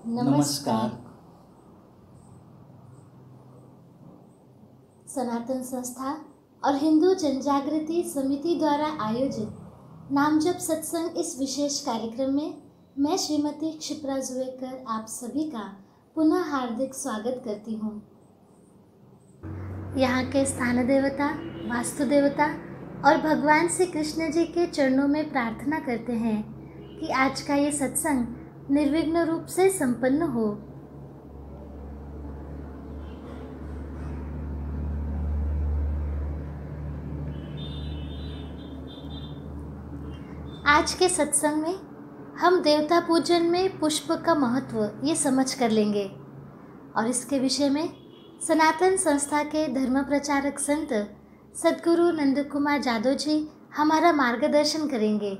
नमस्कार। सनातन संस्था और हिंदू जनजागृति समिति द्वारा आयोजित नामजप सत्संग इस विशेष कार्यक्रम में मैं श्रीमती क्षिप्रा जुवेकर आप सभी का पुनः हार्दिक स्वागत करती हूँ। यहाँ के स्थान देवता, वास्तु देवता और भगवान श्री कृष्ण जी के चरणों में प्रार्थना करते हैं कि आज का ये सत्संग निर्विघ्न रूप से संपन्न हो। आज के सत्संग में हम देवता पूजन में पुष्प का महत्व ये समझ कर लेंगे और इसके विषय में सनातन संस्था के धर्म प्रचारक संत सद्गुरु नंद कुमार जादव जी हमारा मार्गदर्शन करेंगे।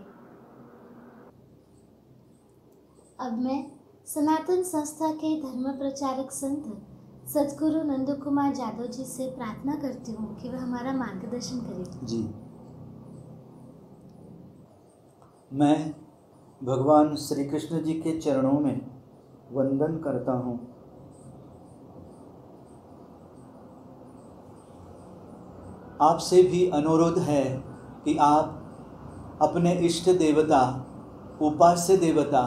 अब मैं सनातन संस्था के धर्म प्रचारक संत सद्गुरु नंद कुमार जादव जी से प्रार्थना करती हूँ कि वह हमारा मार्गदर्शन करें। जी, मैं भगवान श्री कृष्ण जी के चरणों में वंदन करता हूँ। आपसे भी अनुरोध है कि आप अपने इष्ट देवता, उपास्य देवता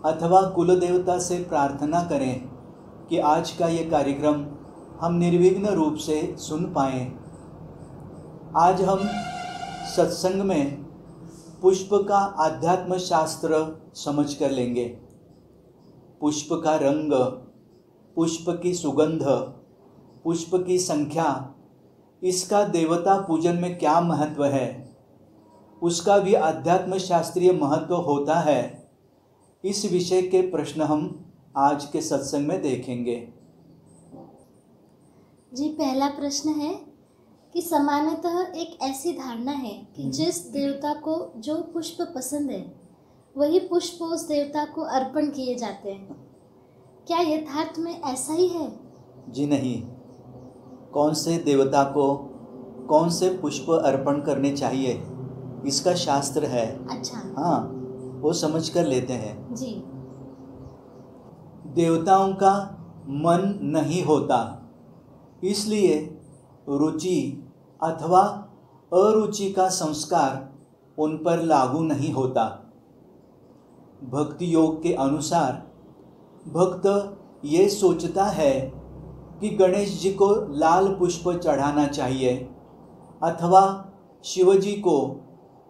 अथवा कुल देवता से प्रार्थना करें कि आज का ये कार्यक्रम हम निर्विघ्न रूप से सुन पाएं। आज हम सत्संग में पुष्प का आध्यात्म शास्त्र समझ कर लेंगे। पुष्प का रंग, पुष्प की सुगंध, पुष्प की संख्या, इसका देवता पूजन में क्या महत्व है, उसका भी आध्यात्म शास्त्रीय महत्व होता है। इस विषय के प्रश्न हम आज के सत्संग में देखेंगे। जी, पहला प्रश्न है कि सामान्यतः एक ऐसी धारणा है कि जिस देवता को जो पुष्प पसंद है वही पुष्प उस देवता को अर्पण किए जाते हैं। क्या यथार्थ में ऐसा ही है? जी नहीं। कौन से देवता को कौन से पुष्प अर्पण करने चाहिए, इसका शास्त्र है। अच्छा। हाँ, वो समझ कर लेते हैं। जी। देवताओं का मन नहीं होता, इसलिए रुचि अथवा अरुचि का संस्कार उन पर लागू नहीं होता। भक्ति योग के अनुसार भक्त ये सोचता है कि गणेश जी को लाल पुष्प चढ़ाना चाहिए अथवा शिव जी को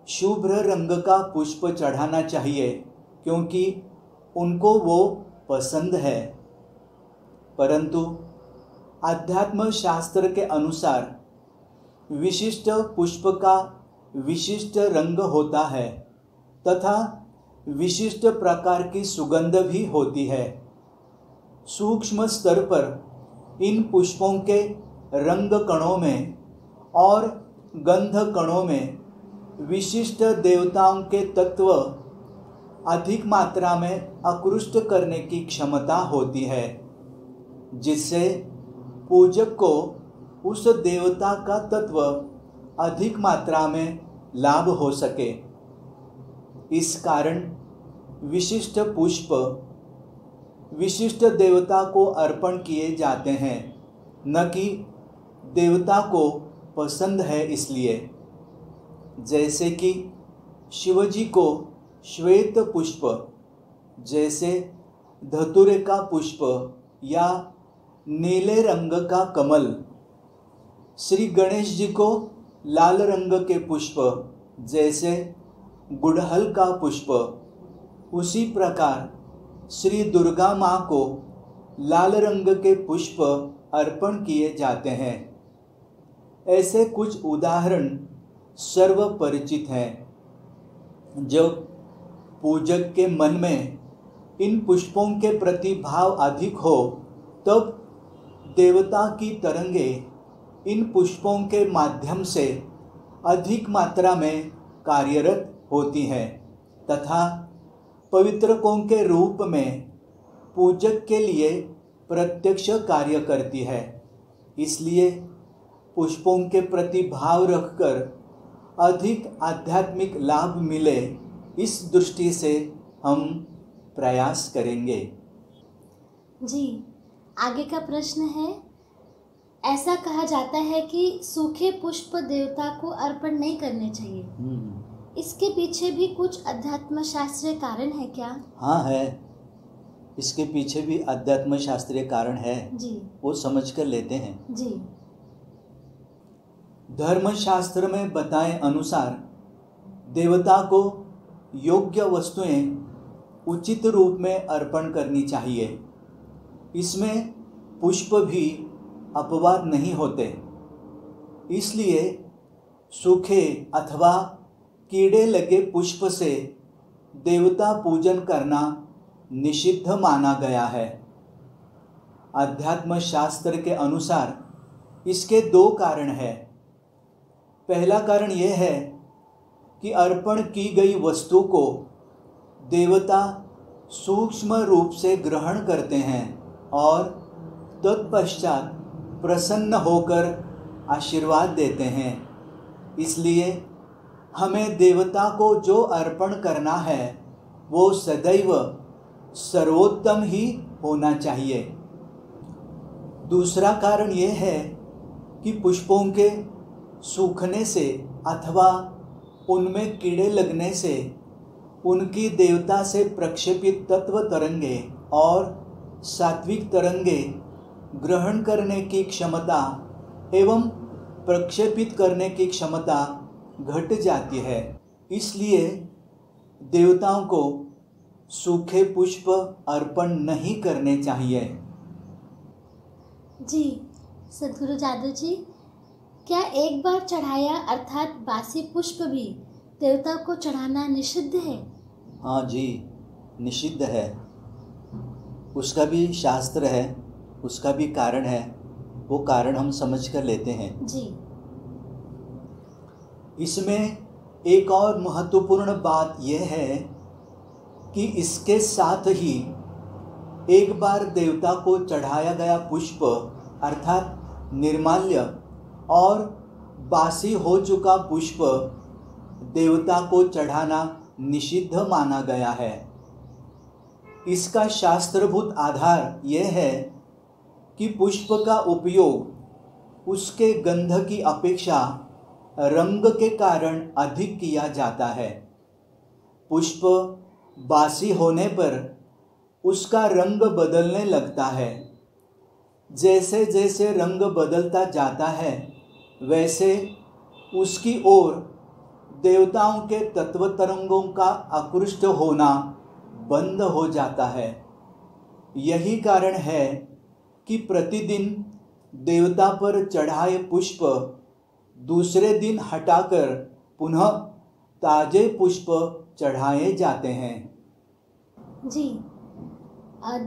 शुभ्र रंग का पुष्प चढ़ाना चाहिए क्योंकि उनको वो पसंद है। परंतु आध्यात्म शास्त्र के अनुसार विशिष्ट पुष्प का विशिष्ट रंग होता है तथा विशिष्ट प्रकार की सुगंध भी होती है। सूक्ष्म स्तर पर इन पुष्पों के रंग कणों में और गंध कणों में विशिष्ट देवताओं के तत्व अधिक मात्रा में आकृष्ट करने की क्षमता होती है, जिससे पूजक को उस देवता का तत्व अधिक मात्रा में लाभ हो सके। इस कारण विशिष्ट पुष्प विशिष्ट देवता को अर्पण किए जाते हैं, न कि देवता को पसंद है इसलिए। जैसे कि शिवजी को श्वेत पुष्प जैसे धतूरे का पुष्प या नीले रंग का कमल, श्री गणेश जी को लाल रंग के पुष्प जैसे गुड़हल का पुष्प, उसी प्रकार श्री दुर्गा माँ को लाल रंग के पुष्प अर्पण किए जाते हैं। ऐसे कुछ उदाहरण सर्व परिचित हैं। जब पूजक के मन में इन पुष्पों के प्रति भाव अधिक हो तब देवता की तरंगें इन पुष्पों के माध्यम से अधिक मात्रा में कार्यरत होती हैं तथा पवित्रकों के रूप में पूजक के लिए प्रत्यक्ष कार्य करती है। इसलिए पुष्पों के प्रति भाव रखकर अधिक आध्यात्मिक लाभ मिले, इस दृष्टि से हम प्रयास करेंगे। जी, आगे का प्रश्न है, ऐसा कहा जाता है कि सूखे पुष्प देवता को अर्पण नहीं करने चाहिए। इसके पीछे भी कुछ अध्यात्म शास्त्रीय कारण है क्या? हाँ है, इसके पीछे भी अध्यात्म शास्त्रीय कारण है जी। वो समझ कर लेते हैं। जी। धर्मशास्त्र में बताए अनुसार देवता को योग्य वस्तुएं उचित रूप में अर्पण करनी चाहिए। इसमें पुष्प भी अपवाद नहीं होते। इसलिए सूखे अथवा कीड़े लगे पुष्प से देवता पूजन करना निषिद्ध माना गया है। अध्यात्म शास्त्र के अनुसार इसके दो कारण हैं। पहला कारण यह है कि अर्पण की गई वस्तु को देवता सूक्ष्म रूप से ग्रहण करते हैं और तत्पश्चात प्रसन्न होकर आशीर्वाद देते हैं। इसलिए हमें देवता को जो अर्पण करना है वो सदैव सर्वोत्तम ही होना चाहिए। दूसरा कारण यह है कि पुष्पों के सूखने से अथवा उनमें कीड़े लगने से उनकी देवता से प्रक्षेपित तत्व तरंगे और सात्विक तरंगे ग्रहण करने की क्षमता एवं प्रक्षेपित करने की क्षमता घट जाती है। इसलिए देवताओं को सूखे पुष्प अर्पण नहीं करने चाहिए। जी, सद्गुरु जादव जी, क्या एक बार चढ़ाया अर्थात बासी पुष्प भी देवता को चढ़ाना निषिद्ध है? हाँ जी, निषिद्ध है। उसका भी शास्त्र है, उसका भी कारण है। वो कारण हम समझ कर लेते हैं। जी। इसमें एक और महत्वपूर्ण बात यह है कि इसके साथ ही एक बार देवता को चढ़ाया गया पुष्प अर्थात निर्माल्य और बासी हो चुका पुष्प देवता को चढ़ाना निषिद्ध माना गया है। इसका शास्त्रभूत आधार यह है कि पुष्प का उपयोग उसके गंध की अपेक्षा रंग के कारण अधिक किया जाता है। पुष्प बासी होने पर उसका रंग बदलने लगता है। जैसे जैसे रंग बदलता जाता है वैसे उसकी ओर देवताओं के तत्व तरंगों का आकृष्ट होना बंद हो जाता है। यही कारण है कि प्रतिदिन देवता पर चढ़ाए पुष्प दूसरे दिन हटाकर पुनः ताजे पुष्प चढ़ाए जाते हैं। जी,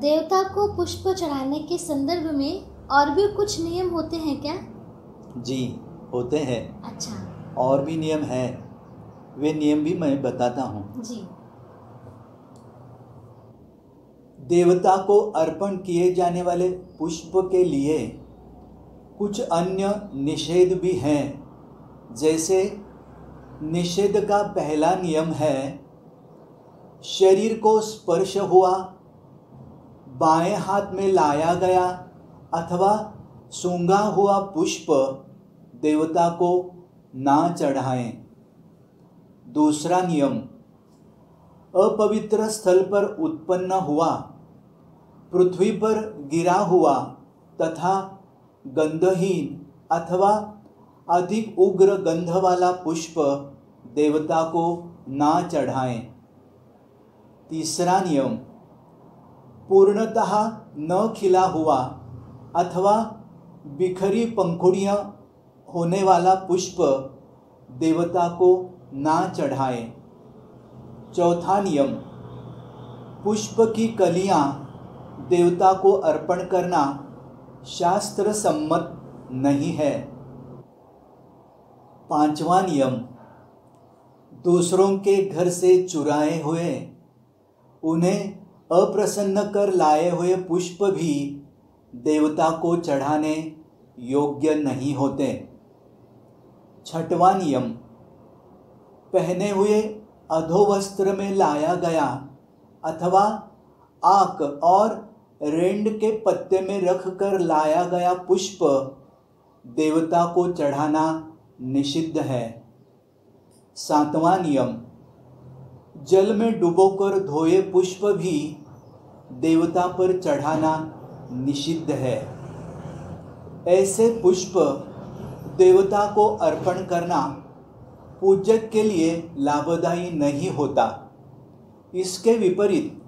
देवता को पुष्प चढ़ाने के संदर्भ में और भी कुछ नियम होते हैं क्या? जी, होते हैं। अच्छा। और भी नियम हैं, वे नियम भी मैं बताता हूँ। जी। देवता को अर्पण किए जाने वाले पुष्प के लिए कुछ अन्य निषेध भी हैं। जैसे निषेध का पहला नियम है, शरीर को स्पर्श हुआ, बाएं हाथ में लाया गया अथवा सूंघा हुआ पुष्प देवता को ना चढ़ाएं। दूसरा नियम, अपवित्र स्थल पर उत्पन्न हुआ, पृथ्वी पर गिरा हुआ तथा गंधहीन अथवा अधिक उग्र गंध वाला पुष्प देवता को ना चढ़ाएं। तीसरा नियम, पूर्णतः न खिला हुआ अथवा बिखरी पंखुड़ियां होने वाला पुष्प देवता को ना चढ़ाएं। चौथा नियम, पुष्प की कलियां देवता को अर्पण करना शास्त्र सम्मत नहीं है। पांचवा नियम, दूसरों के घर से चुराए हुए, उन्हें अप्रसन्न कर लाए हुए पुष्प भी देवता को चढ़ाने योग्य नहीं होते। छठवां नियम, पहने हुए अधोवस्त्र में लाया गया अथवा आक और रेंड के पत्ते में रख कर लाया गया पुष्प देवता को चढ़ाना निषिद्ध है। 7वां नियम, जल में डुबोकर धोए पुष्प भी देवता पर चढ़ाना निषिद्ध है। ऐसे पुष्प देवता को अर्पण करना पूजक के लिए लाभदायी नहीं होता। इसके विपरीत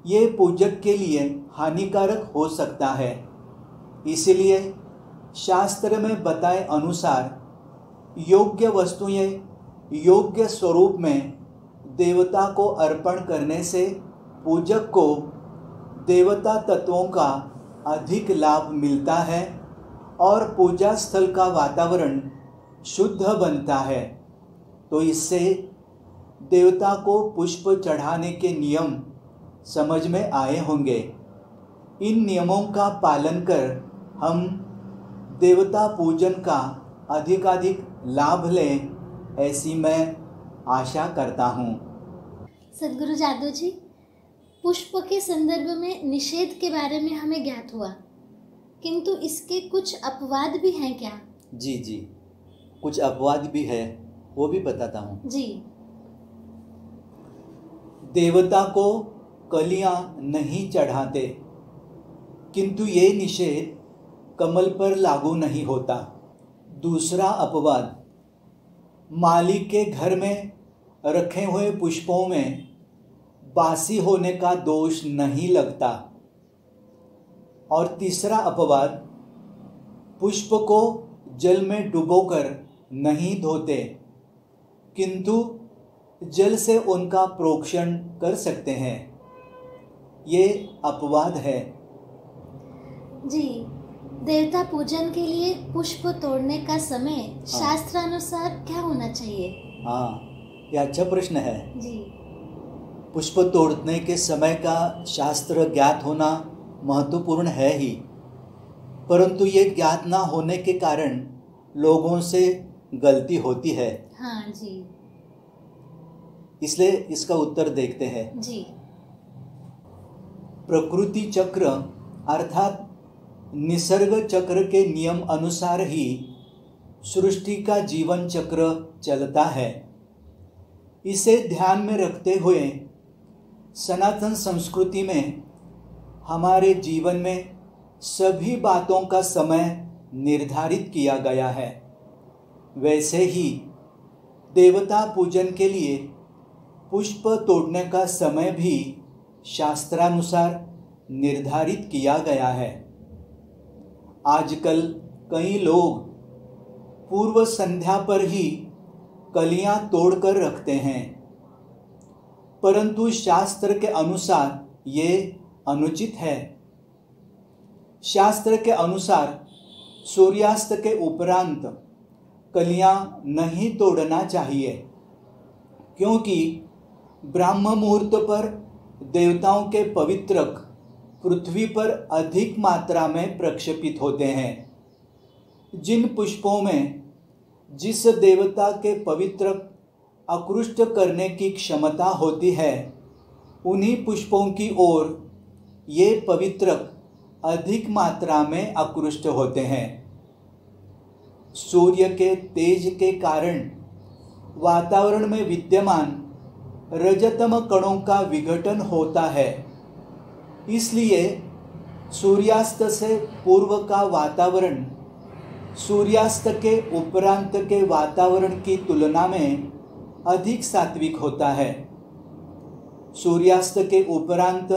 ये पूजक के लिए हानिकारक हो सकता है। इसलिए शास्त्र में बताए अनुसार योग्य वस्तुएं योग्य स्वरूप में देवता को अर्पण करने से पूजक को देवता तत्वों का अधिक लाभ मिलता है और पूजा स्थल का वातावरण शुद्ध बनता है। तो इससे देवता को पुष्प चढ़ाने के नियम समझ में आए होंगे। इन नियमों का पालन कर हम देवता पूजन का अधिकाधिक लाभ लें, ऐसी मैं आशा करता हूँ। सद्गुरु जादव जी, पुष्प के संदर्भ में निषेध के बारे में हमें ज्ञात हुआ, किंतु इसके कुछ अपवाद भी हैं क्या? जी जी, कुछ अपवाद भी है, वो भी बताता हूँ जी। देवता को कलियां नहीं चढ़ाते, किंतु ये निषेध कमल पर लागू नहीं होता। दूसरा अपवाद, माली के घर में रखे हुए पुष्पों में बासी होने का दोष नहीं लगता। और तीसरा अपवाद, पुष्प को जल में डुबोकर नहीं धोते, किंतु जल से उनका प्रोक्षण कर सकते हैं। ये अपवाद है। जी, देवता पूजन के लिए पुष्प तोड़ने का समय शास्त्रानुसार क्या होना चाहिए? हाँ, यह अच्छा प्रश्न है। जी। पुष्प तोड़ने के समय का शास्त्र ज्ञात होना महत्वपूर्ण है ही, परंतु ये ज्ञात ना होने के कारण लोगों से गलती होती है। हाँ जी। इसलिए इसका उत्तर देखते हैं। जी। प्रकृति चक्र अर्थात निसर्ग चक्र के नियम अनुसार ही सृष्टि का जीवन चक्र चलता है। इसे ध्यान में रखते हुए सनातन संस्कृति में हमारे जीवन में सभी बातों का समय निर्धारित किया गया है। वैसे ही देवता पूजन के लिए पुष्प तोड़ने का समय भी शास्त्रानुसार निर्धारित किया गया है। आजकल कई लोग पूर्व संध्या पर ही कलियां तोड़कर रखते हैं, परंतु शास्त्र के अनुसार ये अनुचित है। शास्त्र के अनुसार सूर्यास्त के उपरांत कलियां नहीं तोड़ना चाहिए, क्योंकि ब्राह्म मुहूर्त पर देवताओं के पवित्रक पृथ्वी पर अधिक मात्रा में प्रक्षेपित होते हैं। जिन पुष्पों में जिस देवता के पवित्रक आकृष्ट करने की क्षमता होती है, उन्हीं पुष्पों की ओर ये पवित्रक अधिक मात्रा में आकृष्ट होते हैं। सूर्य के तेज के कारण वातावरण में विद्यमान रजतम कणों का विघटन होता है। इसलिए सूर्यास्त से पूर्व का वातावरण सूर्यास्त के उपरांत के वातावरण की तुलना में अधिक सात्विक होता है। सूर्यास्त के उपरांत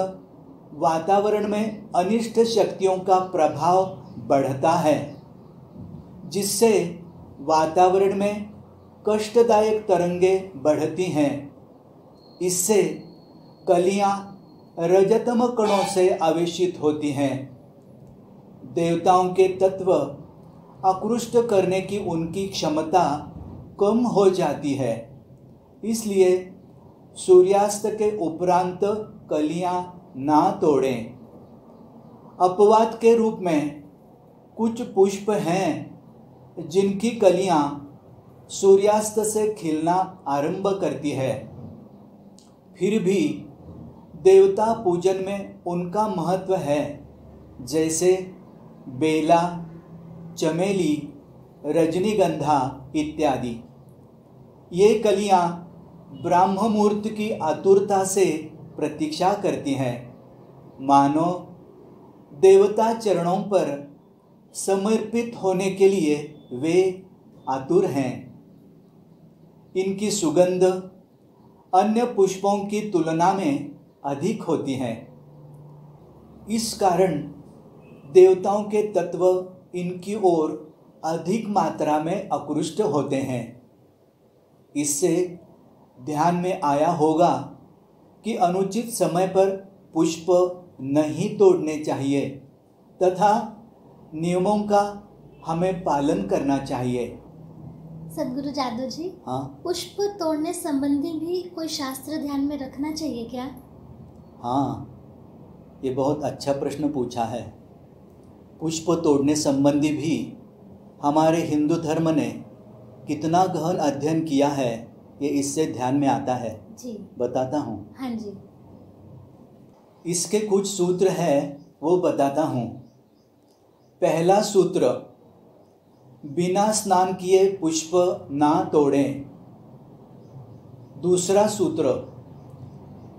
वातावरण में अनिष्ट शक्तियों का प्रभाव बढ़ता है, जिससे वातावरण में कष्टदायक तरंगें बढ़ती हैं। इससे कलियां रजतम कणों से आवेशित होती हैं। देवताओं के तत्व आकृष्ट करने की उनकी क्षमता कम हो जाती है। इसलिए सूर्यास्त के उपरांत कलियां ना तोड़ें। अपवाद के रूप में कुछ पुष्प हैं जिनकी कलियां सूर्यास्त से खिलना आरंभ करती है। फिर भी देवता पूजन में उनका महत्व है, जैसे बेला, चमेली, रजनीगंधा इत्यादि। ये कलियां ब्रह्म मुहूर्त की आतुरता से प्रतीक्षा करती हैं, मानो देवता चरणों पर समर्पित होने के लिए वे आतुर हैं। इनकी सुगंध अन्य पुष्पों की तुलना में अधिक होती है। इस कारण देवताओं के तत्व इनकी ओर अधिक मात्रा में आकृष्ट होते हैं। इससे ध्यान में आया होगा कि अनुचित समय पर पुष्प नहीं तोड़ने चाहिए तथा नियमों का हमें पालन करना चाहिए। सद्गुरु जादू जी, हाँ पुष्प तोड़ने संबंधी भी कोई शास्त्र ध्यान में रखना चाहिए क्या? हाँ, ये बहुत अच्छा प्रश्न पूछा है। पुष्प तोड़ने संबंधी भी हमारे हिंदू धर्म ने कितना गहन अध्ययन किया है, ये इससे ध्यान में आता है। जी बताता हूँ। हाँ जी। इसके कुछ सूत्र है, वो बताता हूँ। पहला सूत्र, बिना स्नान किए पुष्प ना तोड़ें। दूसरा सूत्र,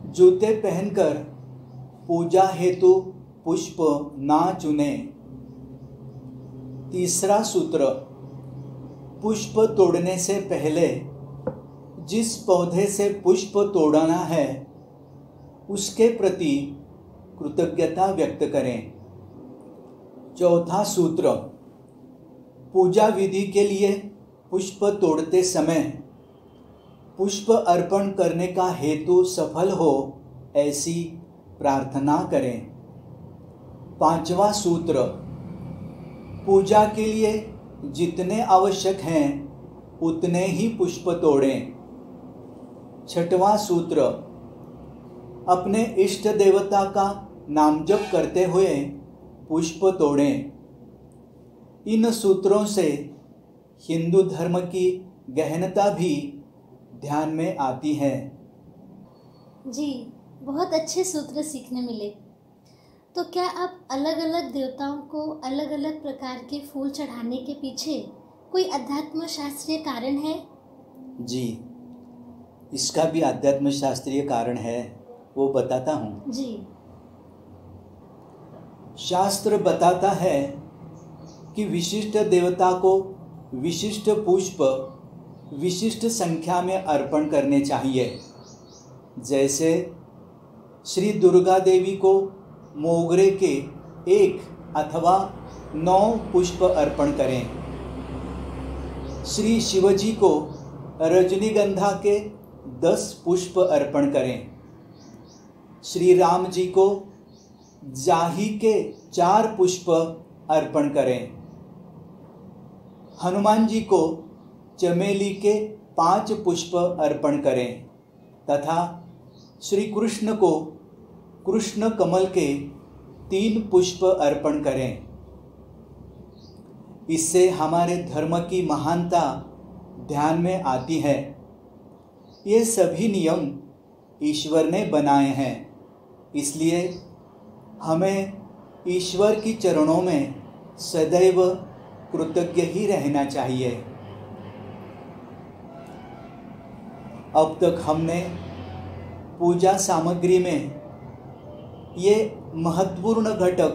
जूते पहनकर पूजा हेतु पुष्प ना चुनें। तीसरा सूत्र, पुष्प तोड़ने से पहले जिस पौधे से पुष्प तोड़ना है उसके प्रति कृतज्ञता व्यक्त करें। चौथा सूत्र, पूजा विधि के लिए पुष्प तोड़ते समय पुष्प अर्पण करने का हेतु सफल हो, ऐसी प्रार्थना करें। पांचवा सूत्र, पूजा के लिए जितने आवश्यक हैं उतने ही पुष्प तोड़ें। छठवां सूत्र, अपने इष्ट देवता का नाम जप करते हुए पुष्प तोड़ें। इन सूत्रों से हिंदू धर्म की गहनता भी ध्यान में आती है। जी, बहुत अच्छे सूत्र सीखने मिले। तो क्या आप अलग अलग देवताओं को अलग अलग प्रकार के फूल चढ़ाने के पीछे कोई अध्यात्म शास्त्रीय कारण है? जी, इसका भी अध्यात्म शास्त्रीय कारण है, वो बताता हूँ। जी। शास्त्र बताता है कि विशिष्ट देवता को विशिष्ट पुष्प विशिष्ट संख्या में अर्पण करने चाहिए। जैसे श्री दुर्गा देवी को मोगरे के 1 अथवा 9 पुष्प अर्पण करें। श्री शिवजी को रजनीगंधा के 10 पुष्प अर्पण करें। श्री राम जी को जाही के 4 पुष्प अर्पण करें। हनुमान जी को चमेली के 5 पुष्प अर्पण करें तथा श्री कृष्ण को कृष्ण कमल के 3 पुष्प अर्पण करें। इससे हमारे धर्म की महानता ध्यान में आती है। ये सभी नियम ईश्वर ने बनाए हैं, इसलिए हमें ईश्वर की चरणों में सदैव कृतज्ञ ही रहना चाहिए। अब तक हमने पूजा सामग्री में ये महत्वपूर्ण घटक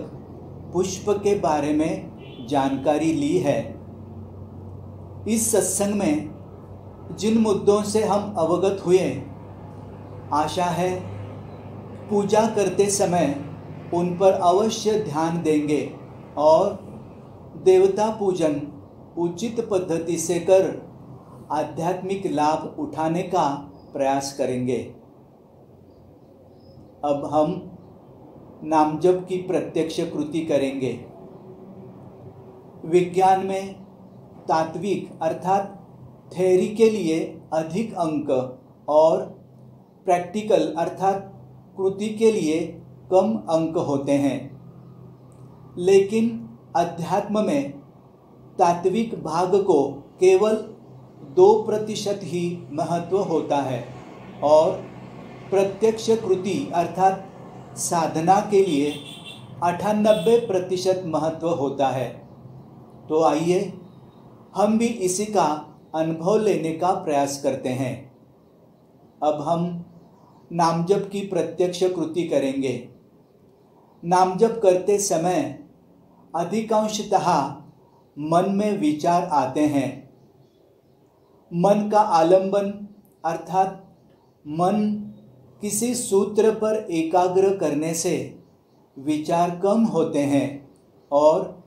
पुष्प के बारे में जानकारी ली है। इस सत्संग में जिन मुद्दों से हम अवगत हुए, आशा है पूजा करते समय उन पर अवश्य ध्यान देंगे और देवता पूजन उचित पद्धति से कर आध्यात्मिक लाभ उठाने का प्रयास करेंगे। अब हम नामजप की प्रत्यक्ष कृति करेंगे। विज्ञान में तात्विक अर्थात थ्योरी के लिए अधिक अंक और प्रैक्टिकल अर्थात कृति के लिए कम अंक होते हैं, लेकिन अध्यात्म में तात्विक भाग को केवल 2% ही महत्व होता है और प्रत्यक्ष कृति अर्थात साधना के लिए 98% महत्व होता है। तो आइए हम भी इसी का अनुभव लेने का प्रयास करते हैं। अब हम नामजप की प्रत्यक्ष कृति करेंगे। नामजप करते समय अधिकांशतः मन में विचार आते हैं। मन का आलंबन अर्थात मन किसी सूत्र पर एकाग्र करने से विचार कम होते हैं और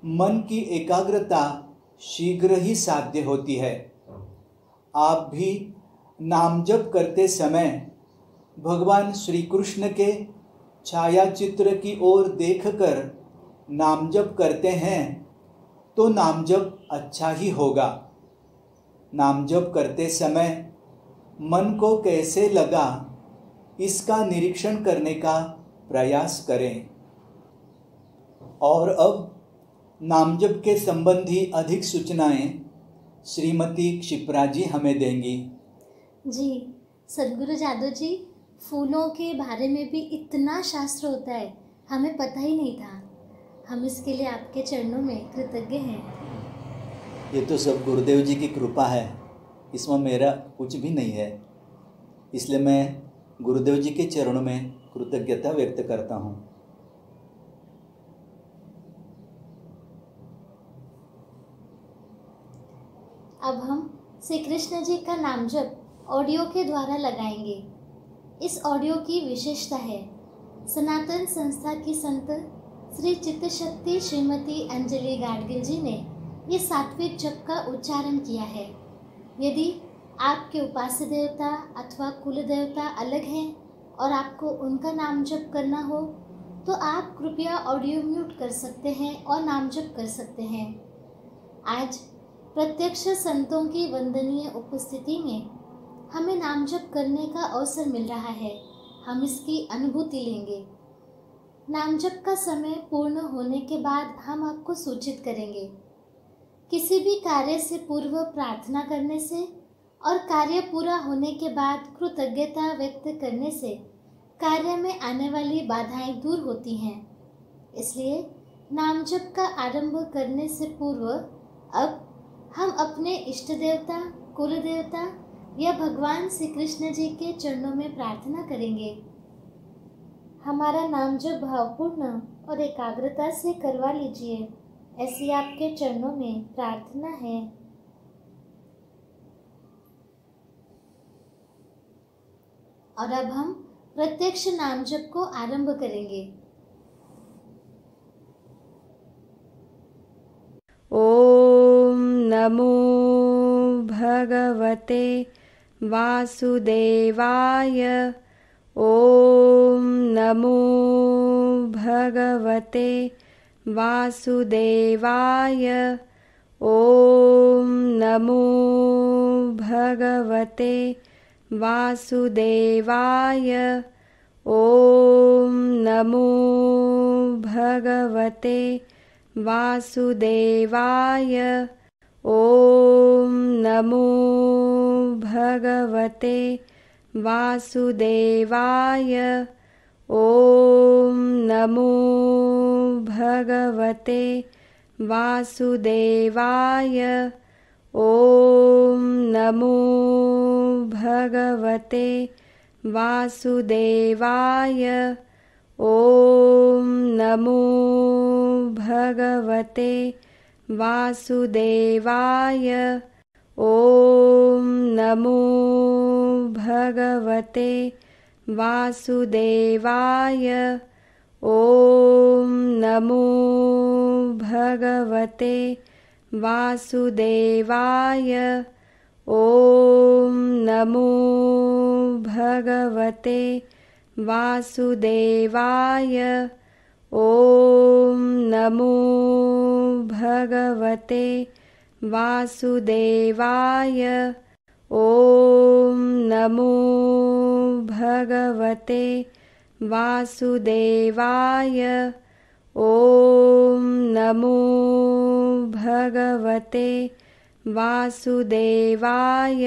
मन की एकाग्रता शीघ्र ही साध्य होती है। आप भी नामजप करते समय भगवान श्री कृष्ण के छायाचित्र की ओर देखकर नामजप करते हैं तो नामजप अच्छा ही होगा। नामजप करते समय मन को कैसे लगा इसका निरीक्षण करने का प्रयास करें। और अब नामजप के संबंधी अधिक सूचनाएं श्रीमती क्षिप्रा जी हमें देंगी। जी सद्गुरु जादव जी, फूलों के बारे में भी इतना शास्त्र होता है, हमें पता ही नहीं था। हम इसके लिए आपके चरणों में कृतज्ञ हैं। ये तो सब गुरुदेव जी की कृपा है, इसमें मेरा कुछ भी नहीं है, इसलिए मैं गुरुदेव जी के चरणों में कृतज्ञता व्यक्त करता हूँ। अब हम श्री कृष्ण जी का नाम जप ऑडियो के द्वारा लगाएंगे। इस ऑडियो की विशेषता है, सनातन संस्था की संत श्री चित्तशक्ति श्रीमती अंजलि गाडगिल जी ने ये सात्विक जप का उच्चारण किया है। यदि आपके उपास्य देवता अथवा कुल देवता अलग हैं और आपको उनका नाम जप करना हो तो आप कृपया ऑडियो म्यूट कर सकते हैं और नाम जप कर सकते हैं। आज प्रत्यक्ष संतों की वंदनीय उपस्थिति में हमें नाम जप करने का अवसर मिल रहा है। हम इसकी अनुभूति लेंगे। नाम जप का समय पूर्ण होने के बाद हम आपको सूचित करेंगे। किसी भी कार्य से पूर्व प्रार्थना करने से और कार्य पूरा होने के बाद कृतज्ञता व्यक्त करने से कार्य में आने वाली बाधाएं दूर होती हैं। इसलिए नाम जप का आरंभ करने से पूर्व अब हम अपने इष्ट देवता, कुल देवता या भगवान श्री कृष्ण जी के चरणों में प्रार्थना करेंगे। हमारा नाम जप भावपूर्ण और एकाग्रता से करवा लीजिए, ऐसी आपके चरणों में प्रार्थना है। और अब हम प्रत्यक्ष नाम जप को आरंभ करेंगे। ओम नमो भगवते वासुदेवाय। ओम नमो भगवते वासुदेवाय। ओम नमो भगवते वासुदेवाय। ओम नमो भगवते वासुदेवाय। ओम नमो भगवते वासुदेवाय। ओम नमो भगवते वासुदेवाय। ओम नमो भगवते वासुदेवाय। ओम नमो भगवते वासुदेवाय। ओम नमो भगवते वासुदेवाय। ओम नमो भगवते वासुदेवाय। ओम नमो भगवते वासुदेवाय। ओम नमो भगवते वासुदेवाय। ओम नमो भगवते वासुदेवाय। ओम नमो भगवते वासुदेवाय।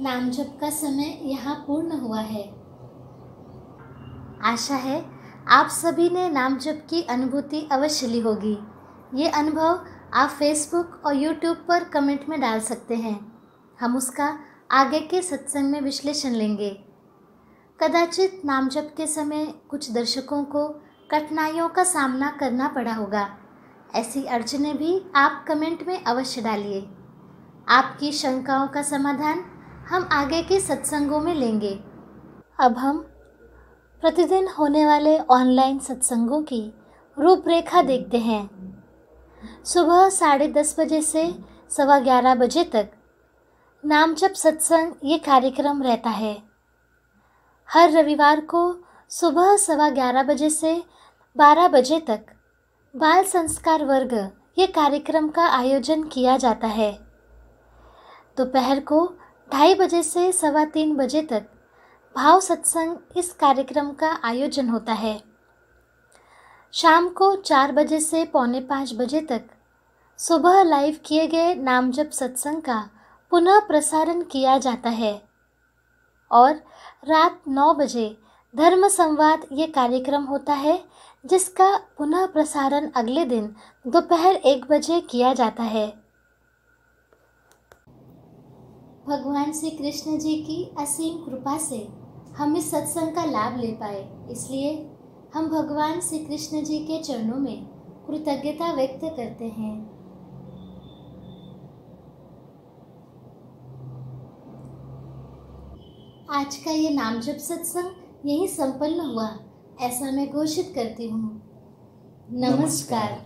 नाम जप का समय यहाँ पूर्ण हुआ है। आशा है आप सभी ने नाम जप की अनुभूति अवश्य ली होगी। ये अनुभव आप फेसबुक और यूट्यूब पर कमेंट में डाल सकते हैं। हम उसका आगे के सत्संग में विश्लेषण लेंगे। कदाचित नाम जप के समय कुछ दर्शकों को कठिनाइयों का सामना करना पड़ा होगा। ऐसी अड़चनें भी आप कमेंट में अवश्य डालिए। आपकी शंकाओं का समाधान हम आगे के सत्संगों में लेंगे। अब हम प्रतिदिन होने वाले ऑनलाइन सत्संगों की रूपरेखा देखते हैं। सुबह 10:30 बजे से 11:15 बजे तक नाम जप सत्संग ये कार्यक्रम रहता है। हर रविवार को सुबह 11:15 बजे से 12 बजे तक बाल संस्कार वर्ग ये कार्यक्रम का आयोजन किया जाता है। दोपहर को 2:30 बजे से 3:15 बजे तक भाव सत्संग इस कार्यक्रम का आयोजन होता है। शाम को 4 बजे से 4:45 बजे तक सुबह लाइव किए गए नाम जप सत्संग का पुनः प्रसारण किया जाता है और रात 9 बजे धर्म संवाद ये कार्यक्रम होता है, जिसका पुनः प्रसारण अगले दिन दोपहर 1 बजे किया जाता है। भगवान श्री कृष्ण जी की असीम कृपा से हम इस सत्संग का लाभ ले पाए, इसलिए हम भगवान श्री कृष्ण जी के चरणों में कृतज्ञता व्यक्त करते हैं। आज का ये नाम जप सत्संग यही संपन्न हुआ, ऐसा मैं घोषित करती हूँ। नमस्कार।